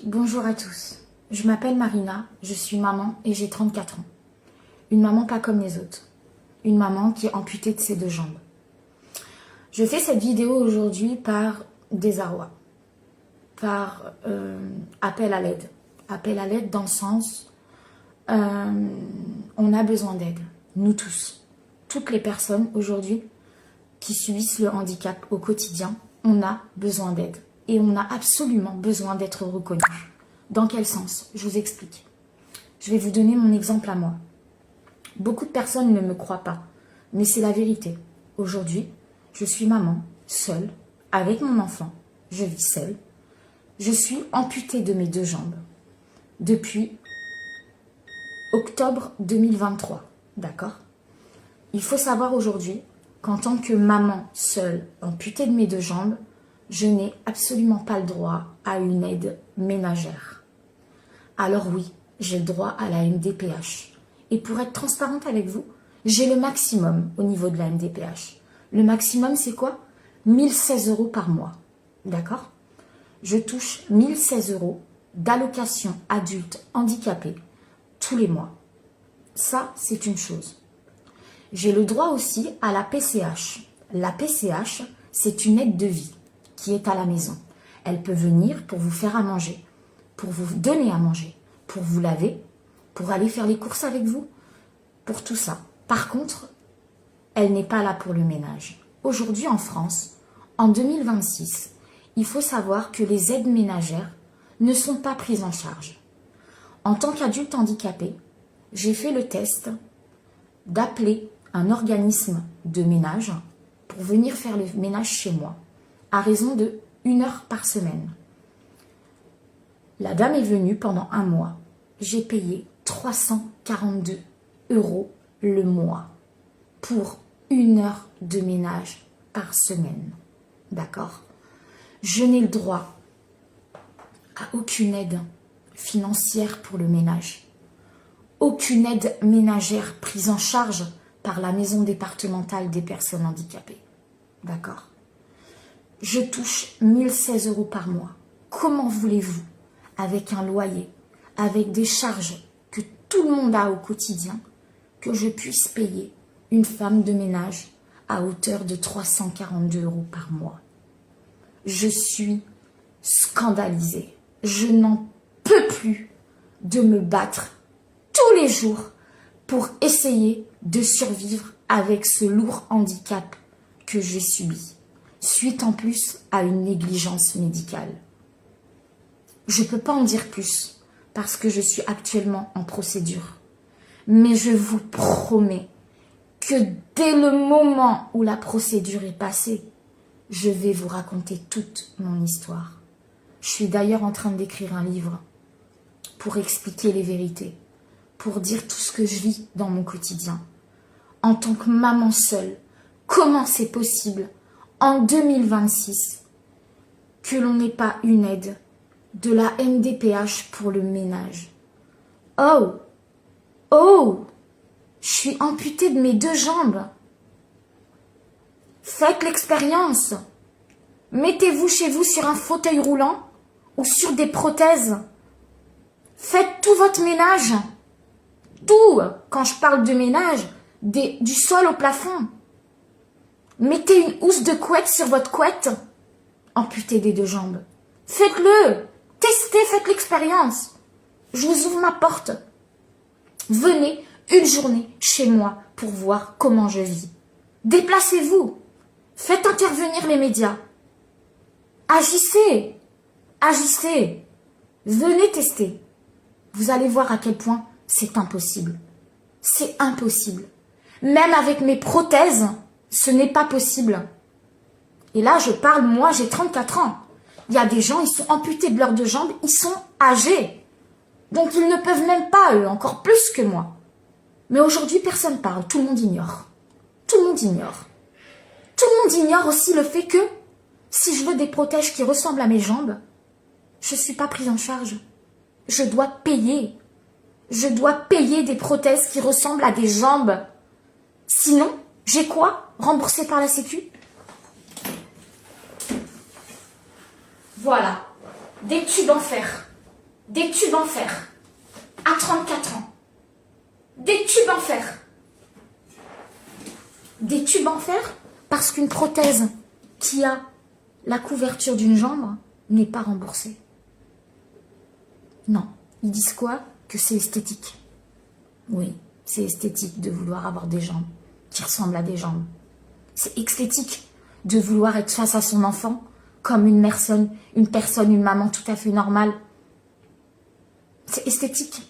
Bonjour à tous. Je m'appelle Marina, je suis maman et j'ai 34 ans. Une maman pas comme les autres. Une maman qui est amputée de ses 2 jambes. Je fais cette vidéo aujourd'hui par désarroi, par appel à l'aide. Appel à l'aide dans le sens, on a besoin d'aide, nous tous. Toutes les personnes aujourd'hui qui subissent le handicap au quotidien, on a besoin d'aide. Et on a absolument besoin d'être reconnu. Dans quel sens? Je vous explique. Je vais vous donner mon exemple à moi. Beaucoup de personnes ne me croient pas, mais c'est la vérité. Aujourd'hui, je suis maman, seule, avec mon enfant. Je vis seule. Je suis amputée de mes 2 jambes depuis octobre 2023. D'accord? Il faut savoir aujourd'hui qu'en tant que maman seule, amputée de mes 2 jambes, je n'ai absolument pas le droit à une aide ménagère. Alors oui, j'ai le droit à la MDPH. Et pour être transparente avec vous, j'ai le maximum au niveau de la MDPH. Le maximum, c'est quoi? 1016 € par mois. D'accord? Je touche 1016 € d'allocation adulte handicapé tous les mois. Ça, c'est une chose. J'ai le droit aussi à la PCH. La PCH, c'est une aide de vie qui est à la maison. Elle peut venir pour vous faire à manger, pour vous donner à manger, pour vous laver, pour aller faire les courses avec vous, pour tout ça. Par contre, elle n'est pas là pour le ménage. Aujourd'hui en France, en 2026, il faut savoir que les aides ménagères ne sont pas prises en charge. En tant qu'adulte handicapé, j'ai fait le test d'appeler un organisme de ménage pour venir faire le ménage chez moi, à raison de 1 heure par semaine. La dame est venue pendant 1 mois. J'ai payé 342 € le mois pour 1 heure de ménage par semaine. D'accord? Je n'ai le droit à aucune aide financière pour le ménage. Aucune aide ménagère prise en charge par la maison départementale des personnes handicapées. D'accord? Je touche 1016 € par mois. Comment voulez-vous, avec un loyer, avec des charges que tout le monde a au quotidien, que je puisse payer une femme de ménage à hauteur de 342 € par mois? Je suis scandalisée. Je n'en peux plus de me battre tous les jours pour essayer de survivre avec ce lourd handicap que j'ai subi, suite en plus à une négligence médicale. Je ne peux pas en dire plus parce que je suis actuellement en procédure. Mais je vous promets que dès le moment où la procédure est passée, je vais vous raconter toute mon histoire. Je suis d'ailleurs en train d'écrire un livre pour expliquer les vérités, pour dire tout ce que je vis dans mon quotidien. En tant que maman seule, comment c'est possible en 2026 que l'on n'ait pas une aide de la MDPH pour le ménage? Oh, je suis amputée de mes 2 jambes. Faites l'expérience. Mettez-vous chez vous sur un fauteuil roulant ou sur des prothèses. Faites tout votre ménage. Tout, quand je parle de ménage, du sol au plafond. Mettez une housse de couette sur votre couette, amputée des 2 jambes. Faites-le, testez, faites l'expérience. Je vous ouvre ma porte. Venez une journée chez moi pour voir comment je vis. Déplacez-vous, faites intervenir les médias. Agissez, venez tester. Vous allez voir à quel point c'est impossible. C'est impossible. Même avec mes prothèses, ce n'est pas possible. Et là, je parle, moi, j'ai 34 ans. Il y a des gens, ils sont amputés de leurs 2 jambes, ils sont âgés. Donc, ils ne peuvent même pas, eux, encore plus que moi. Mais aujourd'hui, personne ne parle, tout le monde ignore. Tout le monde ignore. Tout le monde ignore aussi le fait que, si je veux des prothèses qui ressemblent à mes jambes, je ne suis pas prise en charge. Je dois payer. Je dois payer des prothèses qui ressemblent à des jambes. Sinon, j'ai quoi? Remboursé par la Sécu? Voilà. Des tubes en fer. des tubes en fer à 34 ans. Des tubes en fer. Des tubes en fer parce qu'une prothèse qui a la couverture d'une jambe n'est pas remboursée. Non, ils disent quoi? Que c'est esthétique. Oui, c'est esthétique de vouloir avoir des jambes qui ressemblent à des jambes. C'est esthétique de vouloir être face à son enfant comme une maman tout à fait normale. C'est esthétique.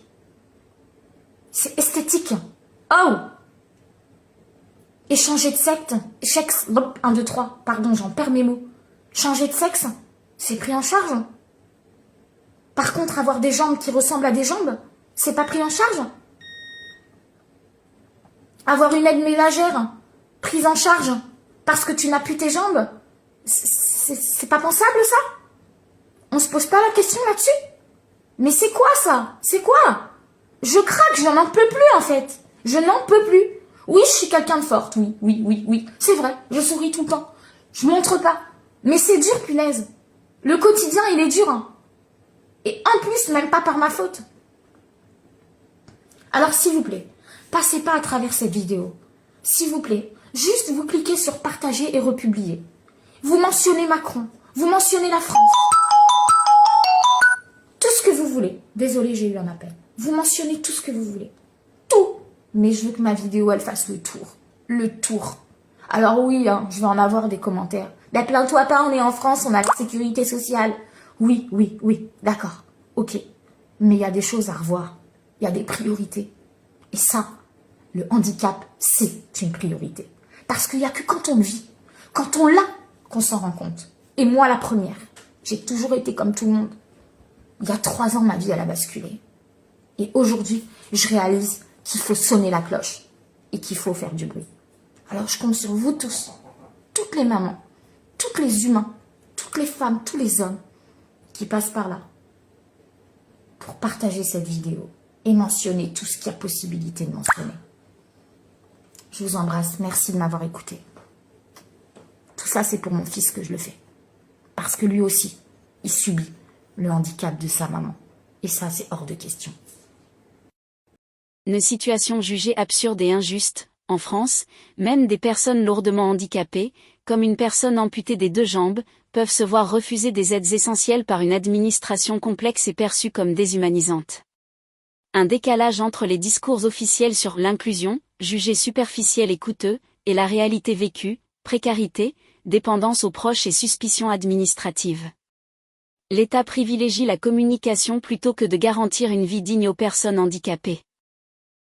C'est esthétique. Oh! Et changer de sexe, 1, 2, 3, pardon, j'en perds mes mots. Changer de sexe, c'est pris en charge. Par contre, avoir des jambes qui ressemblent à des jambes, c'est pas pris en charge. Avoir une aide ménagère prise en charge parce que tu n'as plus tes jambes, c'est pas pensable ça? On se pose pas la question là-dessus? Mais c'est quoi ça? C'est quoi? Je craque, je n'en peux plus en fait. Je n'en peux plus. Oui, je suis quelqu'un de forte, oui. C'est vrai, je souris tout le temps. Je montre pas. Mais c'est dur, punaise. Le quotidien, il est dur. Hein. Et en plus, même pas par ma faute. Alors s'il vous plaît, passez pas à travers cette vidéo. S'il vous plaît, juste vous cliquez sur partager et republier. Vous mentionnez Macron, vous mentionnez la France. Tout ce que vous voulez. Désolée, j'ai eu un appel. Vous mentionnez tout ce que vous voulez. Tout. Mais je veux que ma vidéo, elle fasse le tour. Le tour. Alors oui, hein, je vais en avoir des commentaires. Ben plains-toi pas, on est en France, on a la sécurité sociale. Oui, d'accord. Ok. Mais il y a des choses à revoir. Il y a des priorités. Et ça, le handicap, c'est une priorité. Parce qu'il n'y a que quand on le vit, quand on l'a, qu'on s'en rend compte. Et moi, la première. J'ai toujours été comme tout le monde. Il y a 3 ans, ma vie, elle a basculé. Et aujourd'hui, je réalise qu'il faut sonner la cloche et qu'il faut faire du bruit. Alors, je compte sur vous tous, toutes les mamans, tous les humains, toutes les femmes, tous les hommes qui passent par là pour partager cette vidéo et mentionner tout ce qu'il y a possibilité de mentionner. Je vous embrasse. Merci de m'avoir écouté. Tout ça, c'est pour mon fils que je le fais. Parce que lui aussi, il subit le handicap de sa maman. Et ça, c'est hors de question. Une situation jugée absurde et injuste. En France, même des personnes lourdement handicapées, comme une personne amputée des 2 jambes, peuvent se voir refuser des aides essentielles par une administration complexe et perçue comme déshumanisante. Un décalage entre les discours officiels sur l'inclusion, jugés superficiels et coûteux, et la réalité vécue, précarité, dépendance aux proches et suspicion administrative. L'État privilégie la communication plutôt que de garantir une vie digne aux personnes handicapées.